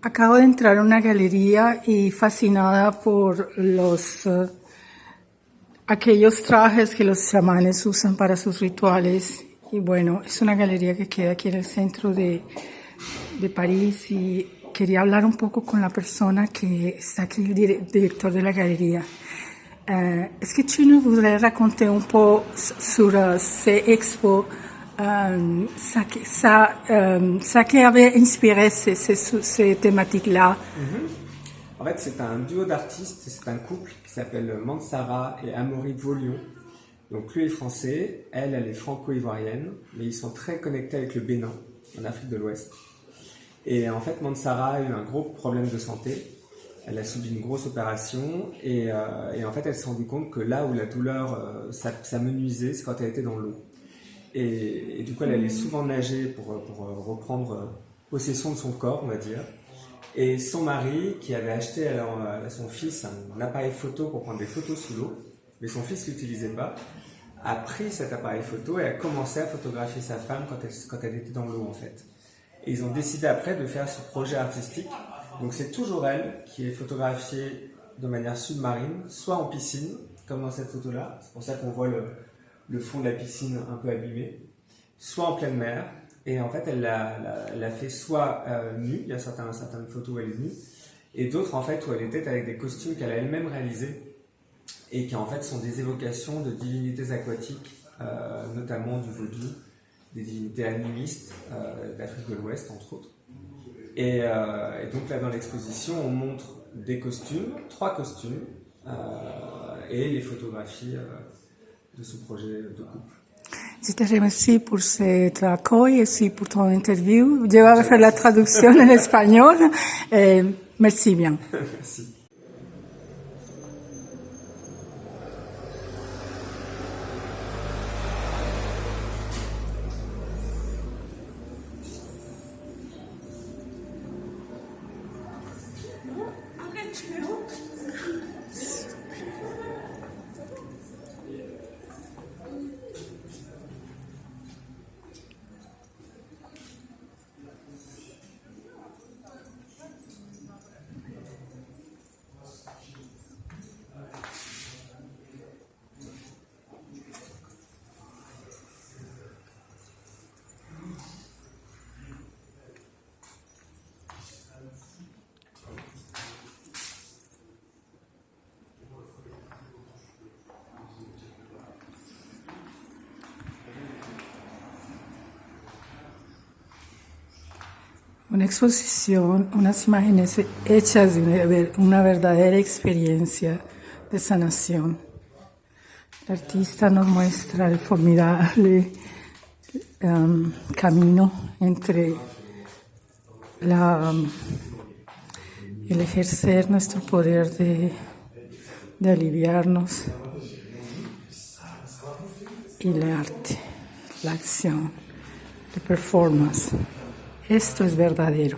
Acabo de entrar a una galería y fascinada por aquellos trajes que los chamanes usan para sus rituales. Y bueno, es una galería que queda aquí en el centro de París y quería hablar un poco con la persona que está aquí, el directeur de la galerie. Est-ce que tu nous voudrais raconter un peu sur ces expos, ça qui avait inspiré ces thématiques-là? En fait, c'est un duo d'artistes, c'est un couple qui s'appelle Mansara et Amaury Vaulion. Donc lui est français, elle est franco-ivoirienne, mais ils sont très connectés avec le Bénin, en Afrique de l'Ouest. Et en fait, Mansara a eu un gros problème de santé. Elle a subi une grosse opération et en fait, elle s'est rendue compte que là où la douleur s'amenuisait, c'est quand elle était dans l'eau. Et du coup, elle allait souvent nager pour reprendre possession de son corps, on va dire. Et son mari, qui avait acheté à son fils un appareil photo pour prendre des photos sous l'eau, mais son fils l'utilisait pas, a pris cet appareil photo et a commencé à photographier sa femme quand elle était dans l'eau en fait. Et ils ont décidé après de faire ce projet artistique. Donc c'est toujours elle qui est photographiée de manière submarine, soit en piscine, comme dans cette photo-là, c'est pour ça qu'on voit le fond de la piscine un peu abîmé, soit en pleine mer. Et en fait, elle l'a fait soit nue, il y a certaines photos où elle est nue, et d'autres en fait où elle était avec des costumes qu'elle a elle-même réalisés, et qui en fait sont des évocations de divinités aquatiques, notamment du vaudou, des divinités animistes d'Afrique de l'Ouest entre autres. Et donc là dans l'exposition, on montre des costumes, 3 costumes, et les photographies de ce projet de couple. Je te remercie pour cet accueil et aussi pour ton interview. Je vais faire la traduction en espagnol. Merci bien. Merci. Una exposición, unas imágenes hechas de una verdadera experiencia de sanación. El artista nos muestra el formidable camino entre el ejercer nuestro poder de aliviarnos y el arte, la acción, la performance. Esto es verdadero.